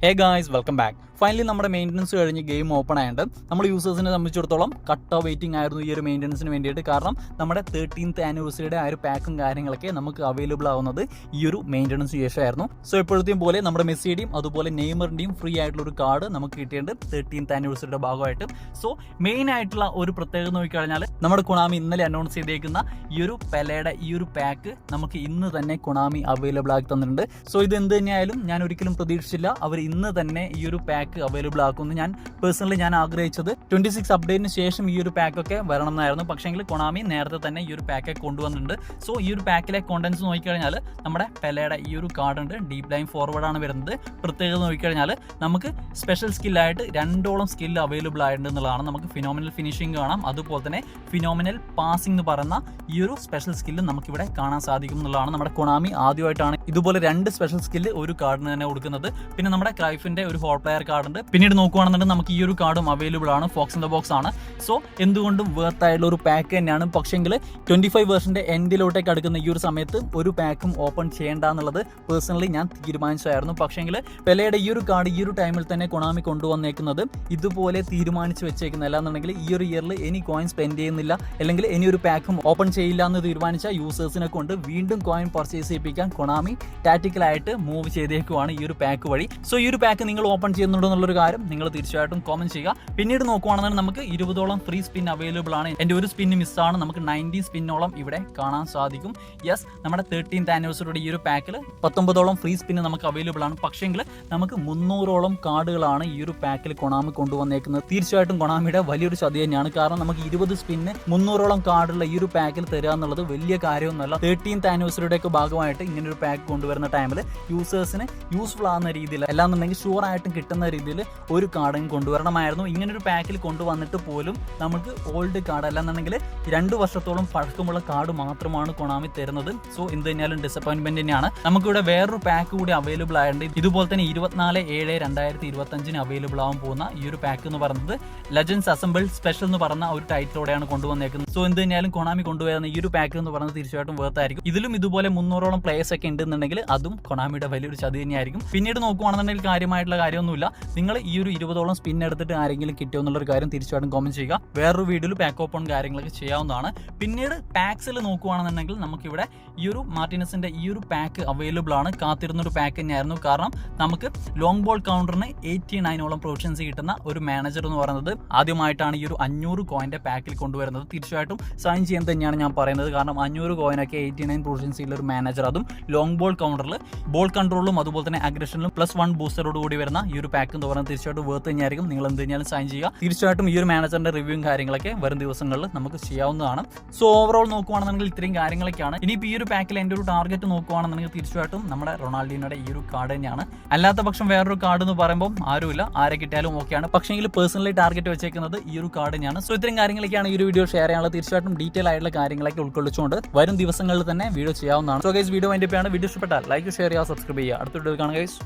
Hey guys, welcome back. Finally നമ്മുടെ maintenance കഴിഞ്ഞ് game open ആയിട്ട് നമ്മൾ യൂസേഴ്സിനെ സംബന്ധിച്ചിടത്തോളം കട്ട് വെയിറ്റിംഗ് ആയിരുന്നു ഈ ഒരു മെയിൻ്റനൻസിന് വേണ്ടിയിട്ട്. കാരണം നമ്മുടെ 13th ആനിവേഴ്സറിയുടെ ആ ഒരു പാക്കും കാര്യങ്ങളൊക്കെ നമുക്ക് അവൈലബിൾ ആവുന്നത് ഈ ഒരു മെയിൻ്റനൻസ് ശേഷമായിരുന്നു. സോ എപ്പോഴത്തെയും പോലെ നമ്മുടെ മെസ്സിയുടെയും അതുപോലെ നെയ്മറിൻ്റെയും ഫ്രീ ആയിട്ടുള്ള ഒരു കാർഡ് നമുക്ക് കിട്ടിയിട്ടുണ്ട് 13th ആനിവേഴ്സറിയുടെ ഭാഗമായിട്ട്. സോ മെയിൻ ആയിട്ടുള്ള ഒരു പ്രത്യേകത നോക്കിക്കഴിഞ്ഞാൽ നമ്മുടെ കൊണാമി ഇന്നലെ അനൗൺസ് ചെയ്തേക്കുന്ന ഈ ഒരു പെലയുടെ ഈ ഒരു പാക്ക് നമുക്ക് ഇന്ന് തന്നെ കൊണാമി അവൈലബിൾ ആക്കി തന്നിട്ടുണ്ട്. സോ ഇത് എന്ത് തന്നെയായാലും ഞാൻ ഒരിക്കലും പ്രതീക്ഷിച്ചില്ല അവർ ഇന്ന് തന്നെ ഈ ഒരു പാക്ക് അവൈലബിൾ ആക്കുമെന്ന്. ഞാൻ പേഴ്സണലി ആഗ്രഹിച്ചത് 26 അപ്ഡേറ്റിന് ശേഷം ഈ ഒരു പാക്കൊക്കെ വരണം എന്നായിരുന്നു. പക്ഷേങ്കിൽ കൊണാമി നേരത്തെ തന്നെ ഈ ഒരു പാക്കൊക്കെ കൊണ്ടുവന്നിട്ടുണ്ട്. സോ ഈ ഒരു പാക്കിലെ കോണ്ടന്റ്സ് നോക്കിക്കഴിഞ്ഞാൽ നമ്മുടെ പെലയുടെ ഈ ഒരു കാർഡ് ഉണ്ട്, ഡീപ് ലൈൻ ഫോർവേഡ് ആണ് വരുന്നത്. പ്രത്യേകത നോക്കിക്കഴിഞ്ഞാൽ നമുക്ക് സ്പെഷ്യൽ സ്കില്ലായിട്ട് 2 സ്കില്ല് അവൈലബിൾ ആയിട്ടുണ്ട് എന്നുള്ളതാണ്. നമുക്ക് ഫിനോമിനൽ ഫിനിഷിംഗ് കാണാം, അതുപോലെ തന്നെ ഫിനോമിനൽ പാസിംഗ് എന്ന് പറയുന്ന ഈ ഒരു സ്പെഷ്യൽ സ്കില്ല് നമുക്കിവിടെ കാണാൻ സാധിക്കും എന്നുള്ളതാണ്. നമ്മുടെ കൊണാമി ആദ്യമായിട്ടാണ് ഇതുപോലെ 2 സ്പെഷ്യൽ സ്കില്ല് ഒരു കാർഡിന് തന്നെ കൊടുക്കുന്നത്. പിന്നെ നമ്മുടെ ക്രൈഫിന്റെ ഒരു ഹോൾ പ്ലെയർ കാർഡ് ഉണ്ട്. പിന്നീട് നോക്കുകയാണെന്നുണ്ടെങ്കിൽ നമുക്ക് ഈ ഒരു കാർഡും അവൈലബിൾ ആണ്, ഫോക്സ് ഇൻ ദ ബോക്സ് ആണ്. സോ എന്തുകൊണ്ടും വേർത്ത് ആയിട്ടുള്ള ഒരു പാക്ക് തന്നെയാണ്. പക്ഷേങ്കിൽ 25 വേർഷന്റെ എൻഡിലോട്ടേക്ക് അടുക്കുന്ന ഈ ഒരു സമയത്ത് ഒരു പാക്കും ഓപ്പൺ ചെയ്യേണ്ട എന്നുള്ളത് പേഴ്സണലി ഞാൻ തീരുമാനിച്ചായിരുന്നു. പക്ഷേങ്കിൽ പെലയുടെ ഈ ഒരു കാർഡ് ഈ ഒരു ടൈമിൽ തന്നെ കൊണാമി കൊണ്ടുവന്നേക്കുന്നത് ഇതുപോലെ തീരുമാനിച്ച് വെച്ചേക്കുന്നത്. അല്ലാന്നുണ്ടെങ്കിൽ ഈ ഒരു ഇയറിൽ ഇനി കോയിൻ സ്പെൻഡ് ചെയ്യുന്നില്ല, അല്ലെങ്കിൽ ഇനി ഒരു പാക്കും ഓപ്പൺ ചെയ്യില്ല എന്ന് തീരുമാനിച്ച യൂസേഴ്സിനെ കൊണ്ട് വീണ്ടും കോയിൻ പർച്ചേസ് ചെയ്യിപ്പിക്കാൻ കൊണാമി ടാക്ടിക്കലായിട്ട് മൂവ് ചെയ്തേക്കുവാണ് ഈ ഒരു പാക്ക് വഴി. സോ ഈ ഒരു പാക്ക് നിങ്ങൾ ഓപ്പൺ ചെയ്യുന്നുണ്ടോ എന്നുള്ളൊരു കാര്യം നിങ്ങൾ തീർച്ചയായിട്ടും കോമന്റ് ചെയ്യുക. പിന്നീട് നോക്കുവാണെന്നുണ്ടെങ്കിൽ നമുക്ക് 20ഓളം ഫ്രീ സ്പിൻ അവൈലബിൾ ആണ്. എൻ്റെ ഒരു സ്പിൻ മിസ്സാണ്, നമുക്ക് 90 സ്പിന്നോളം ഇവിടെ കാണാൻ സാധിക്കും. യെസ്, നമ്മുടെ 13th ആനിവേഴ്സറിയുടെ ഈ ഒരു പാക്കിൽ 19ഓളം ഫ്രീ സ്പിന്ന് നമുക്ക് അവൈലബിൾ ആണ്. പക്ഷേങ്കിൽ നമുക്ക് 300ഓളം കാർഡുകളാണ് ഈ ഒരു പാക്കിൽ കൊണാമി കൊണ്ടുവന്നേക്കുന്നത്. തീർച്ചയായിട്ടും കൊണാമിയുടെ വലിയൊരു ചതി തന്നെയാണ്. കാരണം നമുക്ക് 20 സ്പിന്ന് 300ഓളം കാർഡുള്ള ഈ ഒരു പാക്കിൽ തരിക എന്നുള്ളത് വലിയ കാര്യമൊന്നുമല്ല. 13th ആനിവേഴ്സറിയുടെ ഒക്കെ ഭാഗമായിട്ട് ഇങ്ങനെ ഒരു പാക്ക് കൊണ്ടുവരുന്ന ടൈമിൽ യൂസേഴ്സിന് യൂസ്ഫുൾ ആകുന്ന രീതിയിൽ, അല്ലാന്നുണ്ടെങ്കിൽ ഷുവർ ആയിട്ടും കിട്ടുന്ന രീതിയിൽ ഒരു കാർഡും കൊണ്ടുവരണമായിരുന്നു. ഇങ്ങനൊരു പാക്കിൽ കൊണ്ടുവന്നിട്ട് പോലും നമുക്ക് ഓൾഡ് കാർഡ്, അല്ലാന്നുണ്ടെങ്കിൽ 2 വർഷത്തോളം പഴക്കമുള്ള കാർഡ് മാത്രമാണ് കൊണാമി തരുന്നത്. സോ എന്ത് തന്നെയാലും ഡിസപ്പോയിൻമെന്റ് തന്നെയാണ്. നമുക്കിവിടെ വേറൊരു പാക്ക് കൂടി അവൈലബിൾ ആയിട്ടുണ്ട്. ഇതുപോലെ തന്നെ 24/7/2025 അവൈലബിൾ ആവാൻ പോകുന്ന ഈ ഒരു പാക്ക് എന്ന് പറയുന്നത് ലെജൻഡ്സ് അസംബിൾ സ്പെഷ്യൽ എന്ന് പറഞ്ഞ ഒരു ടൈറ്റിലോടെയാണ് കൊണ്ടുവന്നേക്കുന്നത്. സോ എന്ത് തന്നെയാലും കൊണാമി കൊണ്ടുവരുന്ന ഈ ഒരു പാക്ക് എന്ന് പറയുന്നത് തീർച്ചയായിട്ടും വേർത്തായിരിക്കും. ഇതിലും ഇതുപോലെ 300ഓളം പ്ലേയേഴ്സ് ഒക്കെ ഉണ്ടെന്നുണ്ടെങ്കിൽ അതും കൊണാമിയുടെ വലിയൊരു ചതി തന്നെയായിരിക്കും. പിന്നീട് നോക്കുവാണെന്നുണ്ടെങ്കിൽ കാര്യമായിട്ടുള്ള കാര്യമൊന്നുമില്ല. നിങ്ങൾ ഈ ഒരു 20ഓളം സ്പിൻ എടുത്തിട്ട് ആരെങ്കിലും കിട്ടിയോ എന്നുള്ളൊരു കാര്യം തീർച്ചയായിട്ടും കോമന്റ് ചെയ്യുക. വേറൊരു വീഡിയോയിൽ പാക്ക് ഓപ്പൺ കാര്യങ്ങളൊക്കെ ചെയ്യാവുന്നതാണ്. പിന്നീട് പാക്സിൽ നോക്കുവാണെന്നുണ്ടെങ്കിൽ നമുക്കിവിടെ ഈ ഒരു മാർട്ടിനസിന്റെ ഈ ഒരു പാക്ക് അവൈലബിൾ ആണ്. കാത്തിരുന്നൊരു പാക്ക് തന്നെയായിരുന്നു. കാരണം നമുക്ക് ലോങ് ബോൾ കൗണ്ടറിന് 89ഓളം പ്രൊവിഷൻസ് കിട്ടുന്ന ഒരു മാനേജർ എന്ന് പറയുന്നത് ആദ്യമായിട്ടാണ് ഈ ഒരു 500 കോയിന്റെ പാക്കിൽ കൊണ്ടുവരുന്നത്. തീർച്ചയായിട്ടും സൈൻ ചെയ്യാൻ തന്നെയാണ് ഞാൻ പറയുന്നത്. കാരണം 500 കോയിനൊക്കെ 89 പ്രൊവിഷൻസ് ഉള്ള ഒരു മാനേജർ, അതും ലോങ് ബോൾ കൗണ്ടറിൽ ബോൾ കൺട്രോളും അതുപോലെ തന്നെ അഗ്രഷനിലും +1 ബൂസ്റ്ററോട് കൂടി വരുന്ന ഈ ഒരു പാക്ക് എന്ന് പറയുന്നത് തീർച്ചയായിട്ടും വേർത്ത് തന്നെയായിരിക്കും. നിങ്ങൾ എന്ത് കഴിഞ്ഞാലും സൈൻ ചെയ്യുക. തീർച്ചയായിട്ടും ഈ ഒരു മാനേജറിന്റെ റിവ്യൂവും കാര്യങ്ങളൊക്കെ വരും ദിവസങ്ങളിൽ നമുക്ക് ചെയ്യാവുന്നതാണ്. സോ ഓവറോൾ നോക്കുവാണെന്നുണ്ടെങ്കിൽ ഇത്രയും കാര്യങ്ങളൊക്കെയാണ്. ഇനിയിപ്പോൾ ഈ ഒരു പാക്കിൽ എൻ്റെ ഒരു ടാർഗറ്റ് നോക്കുവാണെന്നുണ്ടെങ്കിൽ തീർച്ചയായിട്ടും നമ്മുടെ റൊണാൾഡീനോയുടെ ഈ ഒരു കാർഡ് തന്നെയാണ്. അല്ലാത്ത പക്ഷം വേറൊരു കാർഡ് എന്ന് പറയുമ്പോൾ ആരുമില്ല, ആരെ കിട്ടിയാലും ഓക്കെയാണ്. പക്ഷേങ്കിൽ പേഴ്സണലി ടാർഗറ്റ് വെച്ചേക്കുന്നത് ഈ ഒരു കാർഡ് തന്നെയാണ്. സോ ഇത്രയും കാര്യങ്ങളൊക്കെയാണ് ഈ ഒരു വീഡിയോ ഷെയർ ചെയ്യാനുള്ളത്. തീർച്ചയായിട്ടും ഡീറ്റെയിൽ ആയിട്ടുള്ള കാര്യങ്ങളൊക്കെ ഉൾക്കൊള്ളിച്ചുകൊണ്ട് വരും ദിവസങ്ങളിൽ തന്നെ വീഡിയോ ചെയ്യാവുന്നതാണ്. സോ ഗൈസ്, വീഡിയോ വൈൻഡപ്പ് ചെയ്യാണ്. വീഡിയോ ഇഷ്ടപ്പെട്ടാൽ ലൈക്ക്, ഷെയർ ചെയ്യുക, സബ്സ്ക്രൈബ് ചെയ്യുക. അടുത്ത വീഡിയോ കാണുക ഗൈസ്.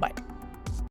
ബൈ.